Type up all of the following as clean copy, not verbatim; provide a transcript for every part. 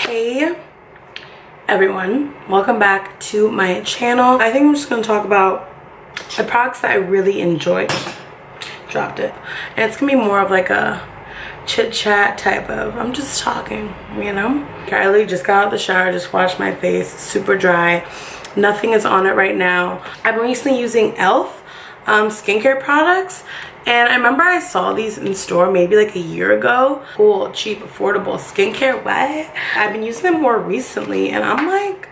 Hey everyone, welcome back to my channel. I think I'm just going to talk about the products that I really enjoyed. Dropped it. And it's going to be more of like a chit chat type of, I'm just talking, you know. I literally just got out of the shower, just washed my face, super dry. Nothing is on it right now. I've been recently using e.l.f. Skincare products, and I remember I saw these in store maybe like a year ago. Cool, cheap, affordable skincare. What? I've been using them more recently, and I'm like,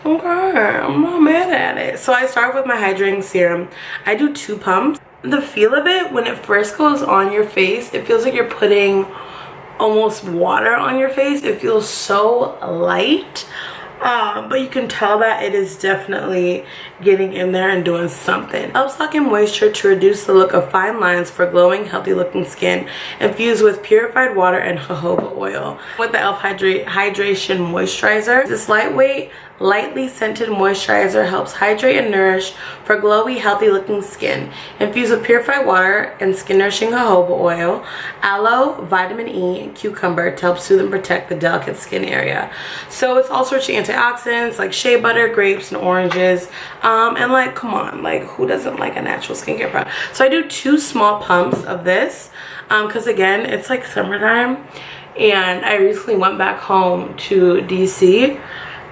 okay, I'm not mad at it. So I start with my hydrating serum. I do 2 pumps. The feel of it when it first goes on your face, it feels like you're putting almost water on your face. It feels so light. But you can tell that it is definitely getting in there and doing something. Helps lock in moisture to reduce the look of fine lines for glowing, healthy looking skin, infused with purified water and jojoba oil. With the e.l.f. Hydration Moisturizer, this lightweight, lightly scented moisturizer helps hydrate and nourish for glowy, healthy looking skin. Infused with purified water and skin nourishing jojoba oil, aloe, vitamin E, and cucumber to help soothe and protect the delicate skin area. So it's all sorts of antioxidants like shea butter, grapes, and oranges. And like, come on, like who doesn't like a natural skincare product? So I do 2 small pumps of this because again, it's like summertime, and I recently went back home to DC,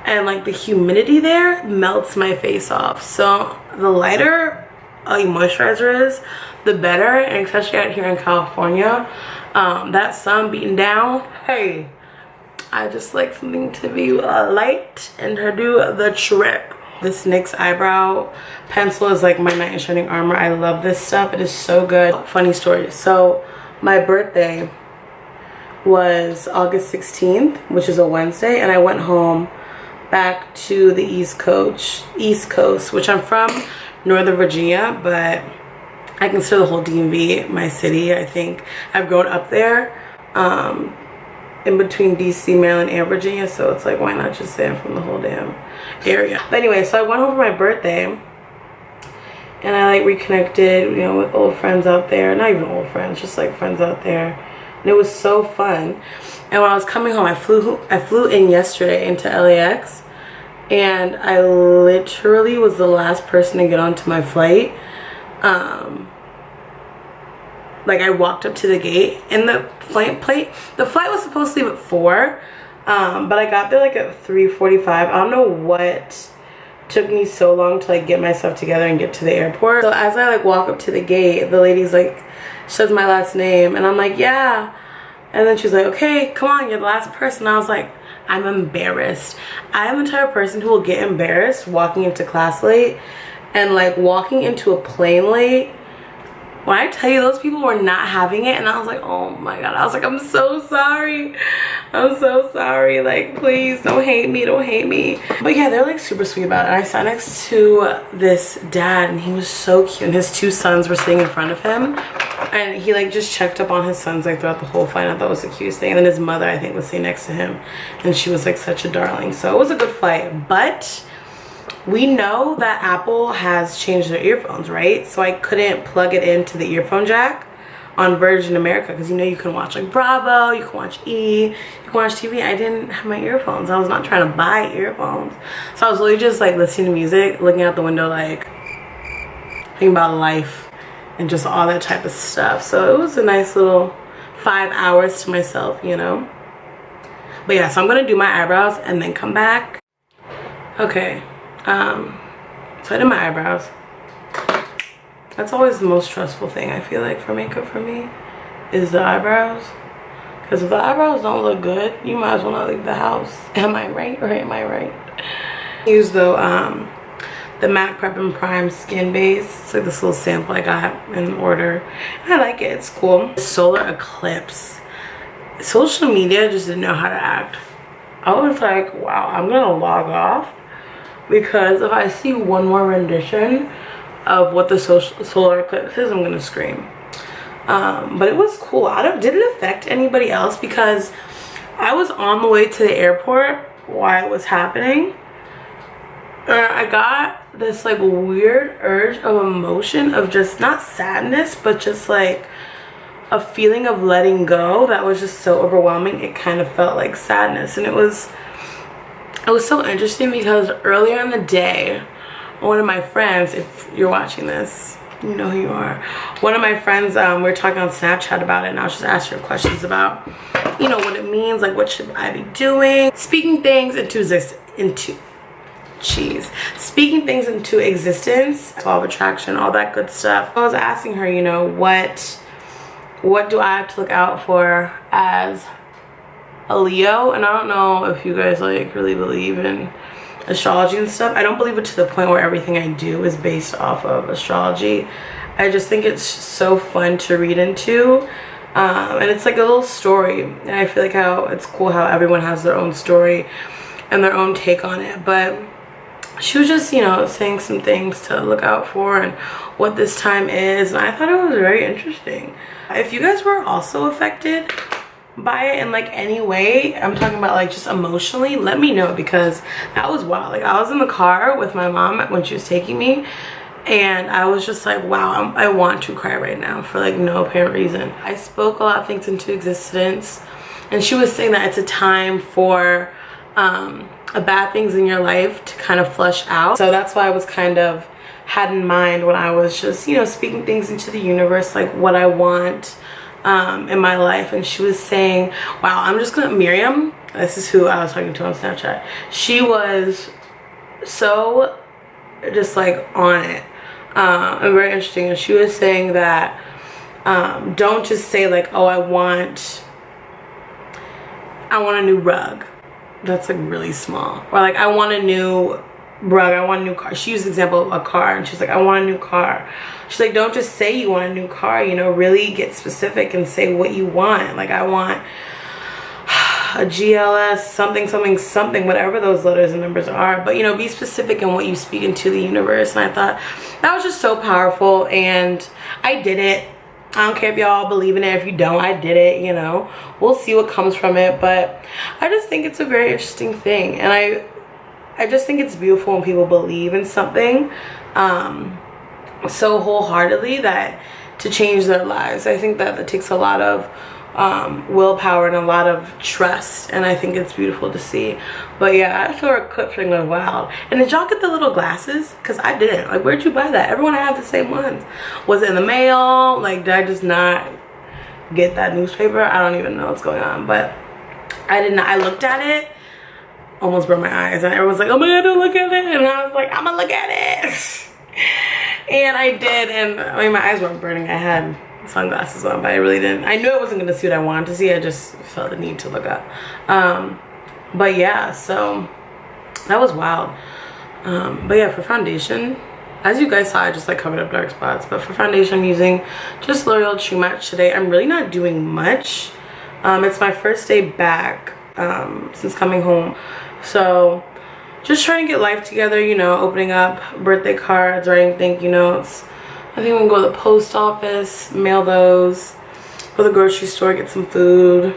and like the humidity there melts my face off. So the lighter a moisturizer is, the better. And especially out here in California, that sun beating down, hey, I just like something to be light and to do the trick. This NYX eyebrow pencil is like my knight in shining armor. I love this stuff. It is so good. Funny story. So my birthday was August 16th, which is a Wednesday, and I went home back to the East Coast, which I'm from Northern Virginia, but I consider the whole DMV my city. I think I've grown up there, in between DC, Maryland, and Virginia, so it's like, why not just say I'm from the whole damn area? But anyway, so I went home for my birthday, and I like reconnected, you know, with old friends out there. Not even old friends, just like friends out there, and it was so fun. And when I was coming home, I flew in yesterday into LAX, and I literally was the last person to get onto my flight. Like I walked up to the gate, and the flight was supposed to leave at 4, but I got there like at 3:45. I don't know what took me so long to like get myself together and get to the airport. So as I like walk up to the gate, the lady's like, says my last name, and I'm like, yeah. And then she's like, okay, come on, you're the last person. I was like, I'm embarrassed. I am the type of person who will get embarrassed walking into class late, and like walking into a plane late. When I tell you, those people were not having it, and I was like, oh my god. I was like, I'm so sorry. I'm so sorry. Like, please don't hate me. Don't hate me. But yeah, they're like super sweet about it. And I sat next to this dad, and he was so cute. And his 2 sons were sitting in front of him. And he like just checked up on his sons like throughout the whole flight. I thought it was the cutest thing. And then his mother, I think, was sitting next to him, and she was like such a darling. So it was a good flight. But we know that Apple has changed their earphones, right? So I couldn't plug it into the earphone jack on Virgin America, because you know you can watch like Bravo, you can watch E, you can watch TV. I didn't have my earphones. I was not trying to buy earphones. So I was literally just like listening to music, looking out the window, like thinking about life and just all that type of stuff. So it was a nice little 5 hours to myself, you know? But yeah, so I'm gonna do my eyebrows and then come back. Okay. So I did my eyebrows. That's always the most stressful thing, I feel like, for makeup for me, is the eyebrows. Because if the eyebrows don't look good, you might as well not leave the house. Am I right or am I right? Use the MAC Prep and Prime Skin Base. It's like this little sample I got in order. I like it, it's cool. Solar Eclipse. Social media just didn't know how to act. I was like, wow, I'm gonna log off, because if I see one more rendition of what the solar eclipse is, I'm gonna scream. But it was cool. Did it affect anybody else? Because I was on the way to the airport while it was happening, and I got this like weird urge of emotion of just not sadness, but just like a feeling of letting go that was just so overwhelming. It kind of felt like sadness, and it was so interesting because earlier in the day, one of my friends, if you're watching this, you know who you are. One of my friends, we were talking on Snapchat about it, and I was just asking her questions about, you know, what it means, like what should I be doing, speaking things into existence, law of attraction, all that good stuff. I was asking her, you know, what do I have to look out for as a Leo? And I don't know if you guys like really believe in astrology and stuff. I don't believe it to the point where everything I do is based off of astrology. I just think it's so fun to read into, and it's like a little story, and I feel like how it's cool how everyone has their own story and their own take on it. But she was just, you know, saying some things to look out for and what this time is, and I thought it was very interesting. If you guys were also affected by it in like any way, I'm talking about like just emotionally, let me know, because that was wild. Like I was in the car with my mom when she was taking me, and I was just like, wow, I want to cry right now for like no apparent reason. I spoke a lot of things into existence, and she was saying that it's a time for bad things in your life to kind of flush out. So that's why I was kind of had in mind when I was just, you know, speaking things into the universe, like what I want in my life. And she was saying, wow, I'm just gonna, Miriam, this is who I was talking to on Snapchat, she was so just like on it, and very interesting. And she was saying that don't just say like, oh, I want a new rug. That's like really small. Or like, I want a new rug, I want a new car. She used the example of a car, and she's like, I want a new car. She's like, don't just say you want a new car, you know, really get specific and say what you want. Like, I want a GLS something something something, whatever those letters and numbers are, but you know, be specific in what you speak into the universe. And I thought that was just so powerful, and I did it. I don't care if y'all believe in it. If you don't, I did it, you know. We'll see what comes from it, but I just think it's a very interesting thing, and I just think it's beautiful when people believe in something so wholeheartedly that to change their lives. I think that takes a lot of willpower and a lot of trust, and I think it's beautiful to see. But yeah, I saw a clip thing was wild. And did y'all get the little glasses? Because I didn't. Like, where'd you buy that? Everyone had the same ones. Was it in the mail? Like, did I just not get that newspaper? I don't even know what's going on, but I did not. I looked at it, almost burned my eyes, and everyone's like, oh my god, don't look at it. And I was like, I'm gonna look at it. And I did, and I mean, my eyes weren't burning. I had sunglasses on, but I really didn't. I knew I wasn't gonna see what I wanted to see. I just felt the need to look up. But yeah, so that was wild. But yeah, for foundation, as you guys saw, I just like covered up dark spots. But for foundation, I'm using just L'Oreal True Match today. I'm really not doing much. It's my first day back since coming home, so just trying to get life together, you know, opening up birthday cards, writing thank you notes. I think I'm gonna go to the post office, mail those, go to the grocery store, get some food,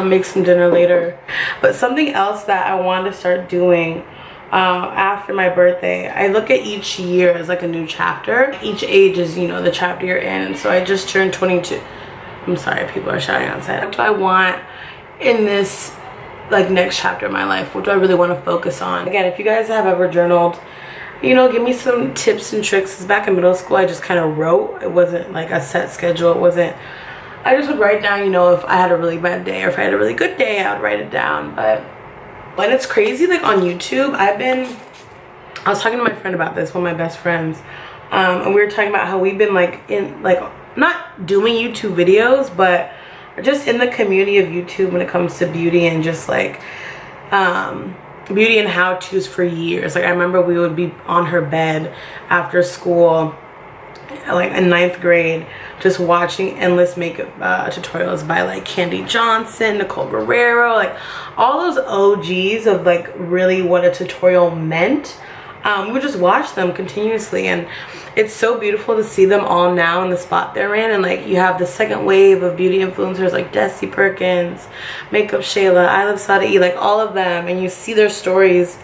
make some dinner later. But something else that I wanted to start doing after my birthday, I look at each year as like a new chapter. Each age is, you know, the chapter you're in. And so I just turned 22. I'm sorry, people are shouting outside. What do I want in this like next chapter of my life? What do I really want to focus on? Again, if you guys have ever journaled, you know, give me some tips and tricks. Back in middle school, I just kind of wrote. It wasn't like a set schedule. It wasn't, I just would write down, you know, if I had a really bad day or if I had a really good day, I would write it down. But when it's crazy, like on YouTube, I was talking to my friend about this, one of my best friends, and we were talking about how we've been like in, like, not doing YouTube videos, but just in the community of YouTube when it comes to beauty and just like beauty and how-tos for years. Like, I remember we would be on her bed after school, like in 9th grade, just watching endless makeup tutorials by like Candy Johnson, Nicole Guerrero, like all those OGs of like really what a tutorial meant. We would just watch them continuously, and it's so beautiful to see them all now in the spot they're in. And like, you have the second wave of beauty influencers like Desi Perkins, Makeup Shayla, I Love Sada, like all of them, and you see their stories.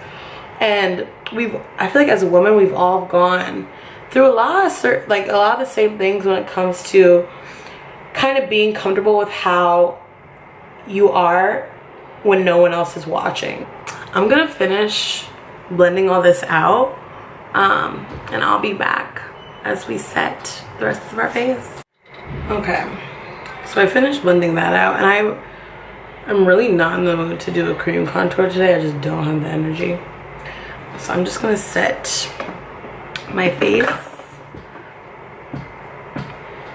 And I feel like as a woman, we've all gone through a lot of the same things when it comes to kind of being comfortable with how you are when no one else is watching. I'm gonna finish blending all this out, and I'll be back as we set the rest of our face. Okay, so I finished blending that out, and I'm really not in the mood to do a cream contour today. I just don't have the energy. So I'm just gonna set my face.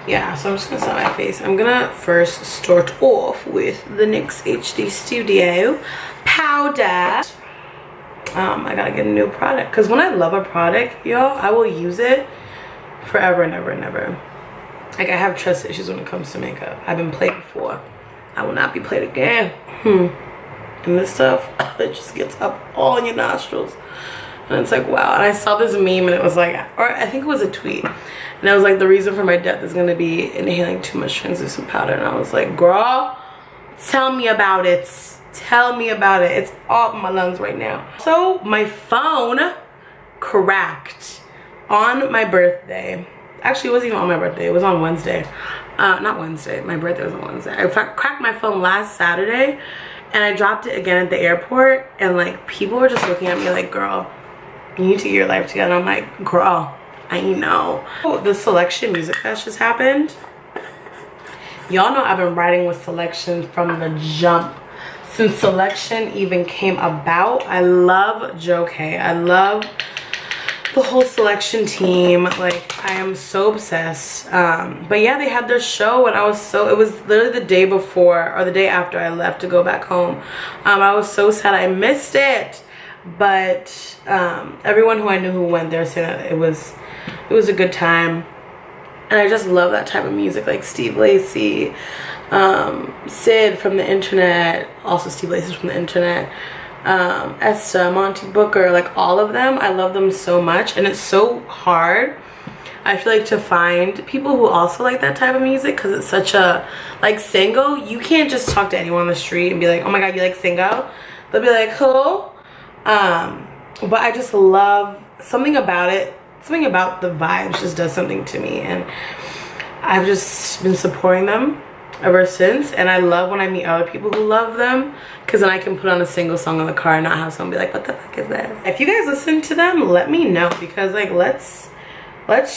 Yeah, so I'm just gonna set my face. I'm gonna first start off with the NYX HD Studio powder. I gotta get a new product, because when I love a product, y'all, I will use it forever and ever and ever. Like, I have trust issues when it comes to makeup. I've been played before. I will not be played again. And this stuff, it just gets up all in your nostrils. And it's like, wow. And I saw this meme, and it was like, or I think it was a tweet. And I was like, the reason for my death is going to be inhaling too much translucent powder. And I was like, girl, tell me about it. Tell me about it. It's all in my lungs right now. So my phone cracked on my birthday. Actually, it wasn't even on my birthday. It was on Wednesday. Not Wednesday. My birthday was on Wednesday. I cracked my phone last Saturday, and I dropped it again at the airport. And like, people were just looking at me like, girl, you need to get your life together. I'm like, girl, I know. Oh, the Soulection Music Fest just happened. Y'all know I've been riding with Soulection from the jump. Since Soulection even came about, I love Joe K. I love the whole Soulection team. Like, I am so obsessed. But yeah, they had their show, and I was so, it was literally the day before or the day after I left to go back home. I was so sad I missed it. But everyone who I knew who went there said that it was a good time. And I just love that type of music, like Steve Lacy, Sid from the internet, also Steve Lacy from the internet, Esta, Monty Booker, like all of them. I love them so much, and it's so hard, I feel like, to find people who also like that type of music, because it's such a, like, Singo, you can't just talk to anyone on the street and be like, oh my god, you like Singo? They'll be like, who? But I just love something about it. Something about the vibes just does something to me, and I've just been supporting them ever since. And I love when I meet other people who love them, because then I can put on a single song in the car and not have someone be like, what the fuck is this? If you guys listen to them, let me know, because like, let's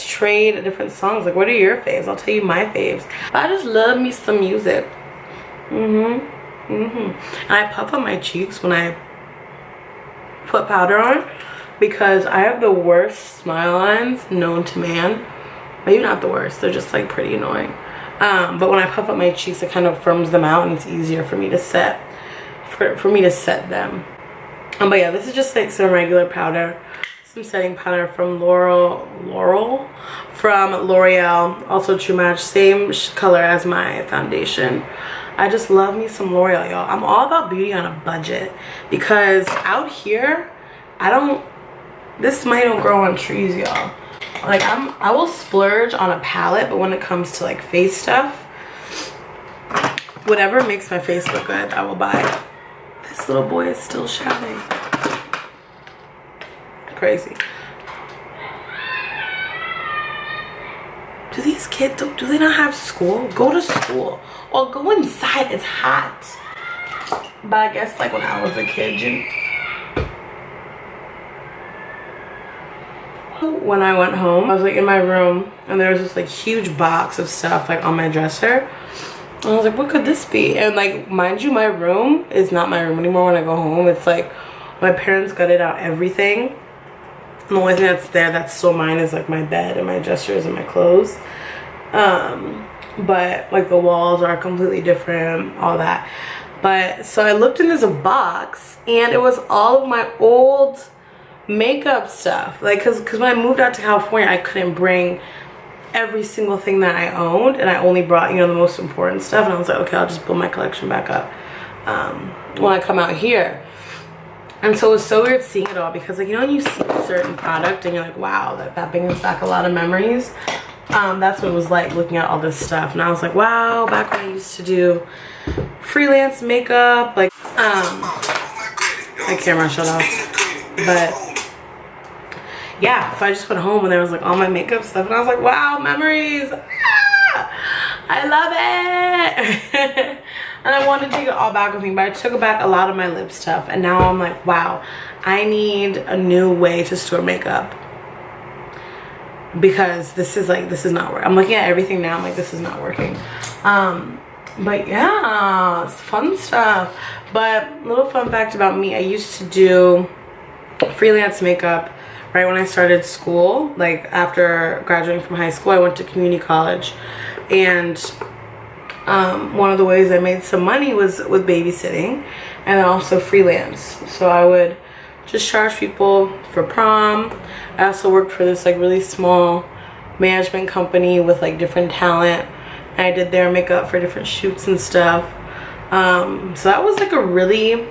trade different songs. Like, what are your faves? I'll tell you my faves. But I just love me some music. And I puff on my cheeks when I put powder on, because I have the worst smile lines known to man. Maybe not the worst, they're just like pretty annoying. But when I puff up my cheeks, it kind of firms them out, and it's easier for me to set for me to set them. But yeah, this is just like some regular powder, some setting powder from L'Oreal, also True Match, same color as my foundation. I just love me some L'Oreal, y'all. I'm all about beauty on a budget, because out here, this money don't grow on trees, y'all. Like, I will splurge on a palette, but when it comes to like face stuff, whatever makes my face look good, I will buy it. This little boy is still shouting. Crazy. Do these kids, do they not have school? Go to school or go inside. It's hot. But I guess like when I was a kid, when I went home, I was like in my room, and there was this like huge box of stuff like on my dresser. And I was like, what could this be? And like, mind you, my room is not my room anymore when I go home. It's like my parents gutted out everything. And the only thing that's there that's still mine is like my bed and my dressers and my clothes. But like the walls are completely different, all that. But so I looked in this box, and it was all of my old makeup stuff. Like, cause when I moved out to California, I couldn't bring every single thing that I owned, and I only brought, you know, the most important stuff. And I was like, okay, I'll just build my collection back up when I come out here. And so it was so weird seeing it all, because like, you know, when you see a certain product and you're like, wow, that brings back a lot of memories. That's what it was like, looking at all this stuff. And I was like, wow, back when I used to do freelance makeup, like my camera shut off. But yeah, so I just went home, and there was like all my makeup stuff, and I was like, wow, memories. I love it. And I wanted to take it all back with me, but I took back a lot of my lip stuff, and now I'm like, wow, I need a new way to store makeup, because this is not working. I'm looking at everything now, I'm like, this is not working. But yeah, it's fun stuff. But little fun fact about me, I used to do freelance makeup right when I started school. Like after graduating from high school, I went to community college, and one of the ways I made some money was with babysitting and also freelance. So I would just charge people for prom. I also worked for this like really small management company with like different talent. I did their makeup for different shoots and stuff. So that was like a really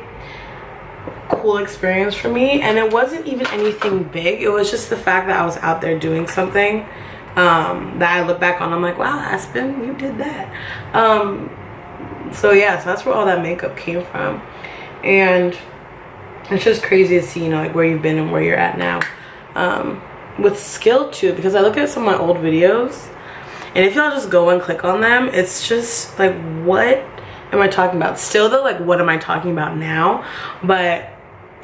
cool experience for me, and it wasn't even anything big. It was just the fact that I was out there doing something that I look back on, I'm like, wow, Aspen, you did that. So yeah, so that's where all that makeup came from. And it's just crazy to see, you know, like where you've been and where you're at now, with skill too, because I look at some of my old videos, and if y'all just go and click on them, it's just like, what am I talking about? Still though, like, what am I talking about now? But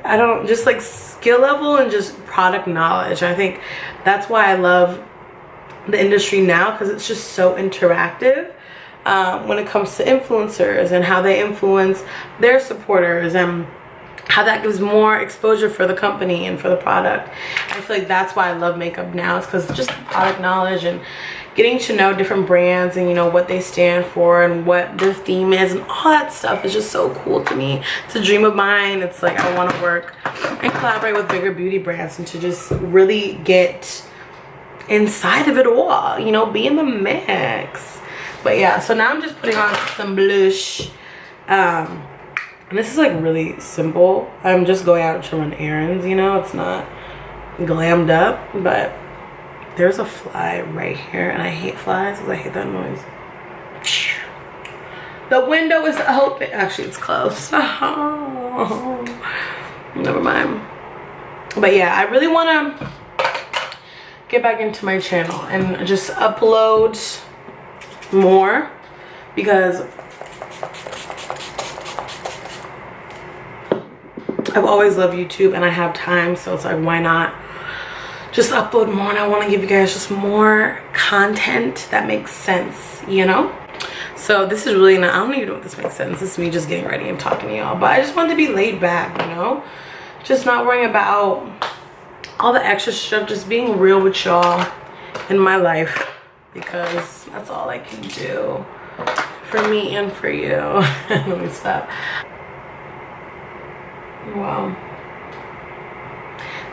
I don't, just like skill level and just product knowledge. I think that's why I love the industry now, because it's just so interactive when it comes to influencers and how they influence their supporters, and how that gives more exposure for the company and for the product. I feel like that's why I love makeup now, is because just product knowledge and getting to know different brands and, you know, what they stand for and what their theme is and all that stuff is just so cool to me. It's a dream of mine. It's like I want to work and collaborate with bigger beauty brands and to just really get inside of it all, you know, be in the mix. But yeah, so now I'm just putting on some blush. And this is like really simple. I'm just going out to run errands, you know, it's not glammed up, but there's a fly right here, and I hate flies because I hate that noise. The window is open. Actually, it's closed. Oh, never mind. But yeah, I really want to get back into my channel and just upload more, because I've always loved YouTube and I have time, so it's like, why not just upload more? And I want to give you guys just more content that makes sense, you know? So this is really not, I don't even know if this makes sense. This is me just getting ready and talking to y'all, but I just wanted to be laid back, you know? Just not worrying about all the extra stuff, just being real with y'all in my life, because that's all I can do for me and for you. Let me stop. Wow.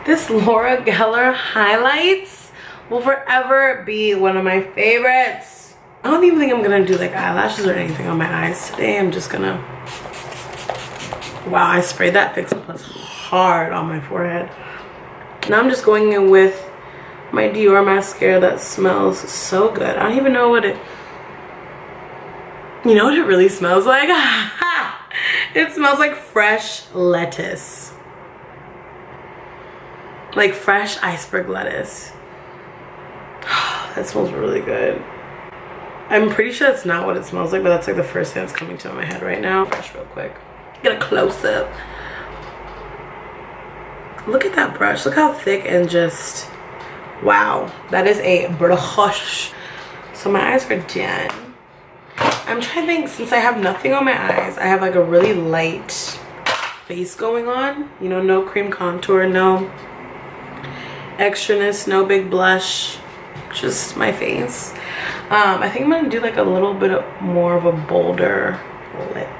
This Laura Geller highlights will forever be one of my favorites. I don't even think I'm gonna do like eyelashes or anything on my eyes today. I'm just gonna, wow, I sprayed that Fix Plus hard on my forehead. Now I'm just going in with my Dior mascara that smells so good. I don't even know what it, you know what it really smells like? It smells like fresh lettuce. Like fresh iceberg lettuce. That smells really good. I'm pretty sure that's not what it smells like, but that's like the first thing that's coming to my head right now. Brush real quick. Get a close up. Look at that brush. Look how thick and just, wow. That is a brush. So my eyes are done. I'm trying to think, since I have nothing on my eyes, I have like a really light face going on. You know, no cream contour, no extraness, no big blush, just my face. I think I'm gonna do like a little bit more of a bolder lip.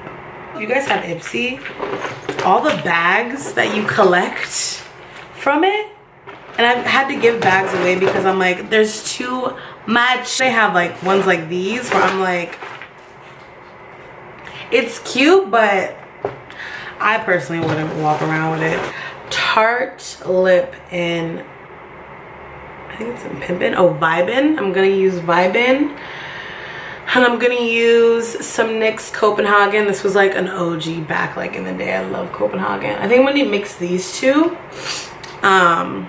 If you guys have Ipsy, all the bags that you collect from it, and I've had to give bags away because I'm like, there's too much. They have like ones like these where I'm like, it's cute, but I personally wouldn't walk around with it. Tarte lip in, I think it's in Pimpin'. Oh, Vibin. I'm gonna use Vibin. And I'm gonna use some NYX Copenhagen. This was like an OG back like in the day. I love Copenhagen. I think I'm gonna mix these two. I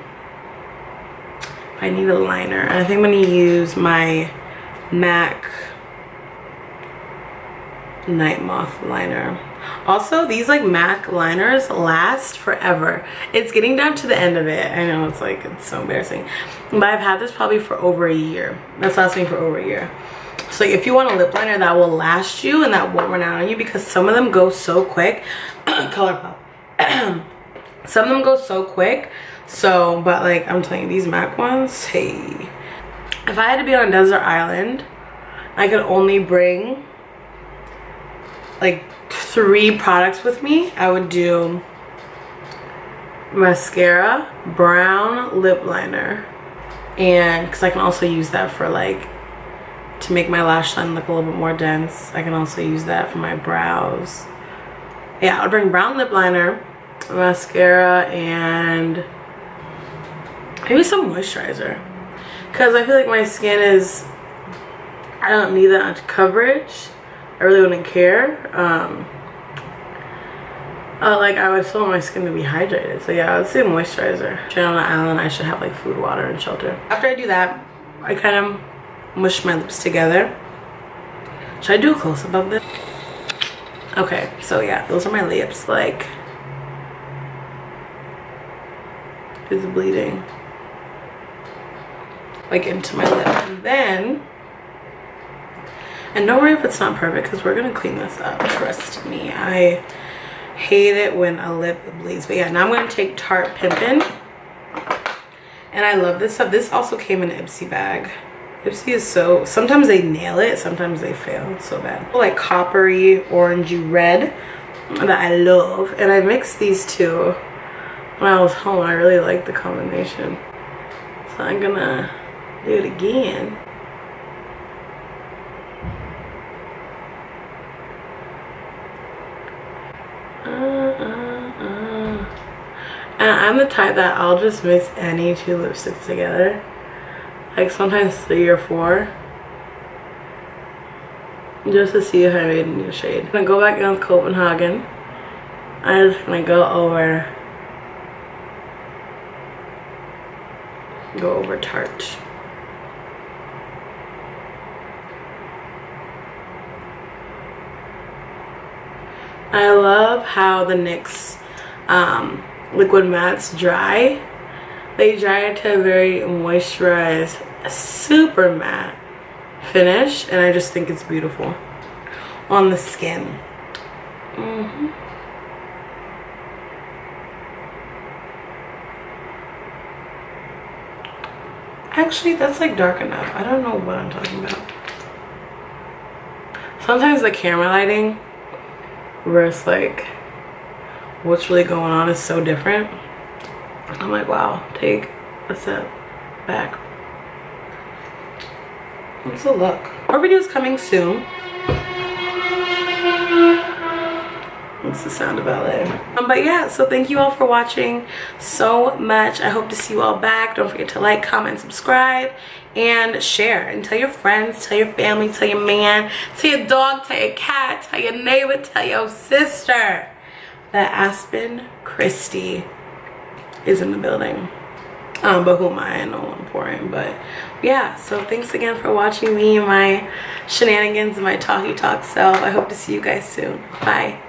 need a liner. And I think I'm gonna use my MAC Night Moth liner. Also, these like MAC liners last forever. It's getting down to the end of it. I know, it's like, it's so embarrassing, but I've had this probably for over a year. That's lasting for over a year. So if you want a lip liner that will last you and that won't run out on you, because some of them go so quick. ColourPop. Some of them go so quick. So, but like, I'm telling you, these MAC ones, hey. If I had to be on a desert island, I could only bring like 3 products with me. I would do mascara, brown lip liner, and because I can also use that for like to make my lash line look a little bit more dense. I can also use that for my brows. Yeah, I'll bring brown lip liner, mascara, and maybe some moisturizer, because I feel like my skin is, I don't need that much coverage. I really wouldn't care. Like, I would still want my skin to be hydrated. So yeah, I would say moisturizer. If you're on an island, I should have like food, water, and shelter. After I do that, I kind of mush my lips together. Should I do a close-up of this? Okay, so yeah, those are my lips. Like, it's bleeding like into my lip. And then, and don't worry if it's not perfect, because we're gonna clean this up, trust me. I hate it when a lip bleeds. But yeah, now I'm gonna take Tarte Pimpin', and I love this stuff. This also came in an Ipsy bag. Ipsy is so, sometimes they nail it, sometimes they fail. It's so bad. Like coppery orangey red that I love, and I mixed these two when I was home. I really like the combination, so I'm gonna do it again. And I'm the type that I'll just mix any 2 lipsticks together, like sometimes 3 or 4, just to see if I made a new shade. I'm gonna go back in with Copenhagen. I'm just gonna go over Tarte. I love how the NYX liquid mattes dry. They dry to a very moisturized, super matte finish, and I just think it's beautiful on the skin. Actually, that's like dark enough. I don't know what I'm talking about. Sometimes the camera lighting, where it's like what's really going on, is so different. I'm like, wow, take a step back. What's the look? Our video is coming soon. That's the sound of LA. But yeah, so thank you all for watching so much. I hope to see you all back. Don't forget to like, comment, subscribe, and share. And tell your friends, tell your family, tell your man, tell your dog, tell your cat, tell your neighbor, tell your sister that Aspen Cristina is in the building. But who am I? I know I'm important. But yeah, so thanks again for watching me and my shenanigans and my talky talk self. I hope to see you guys soon. Bye.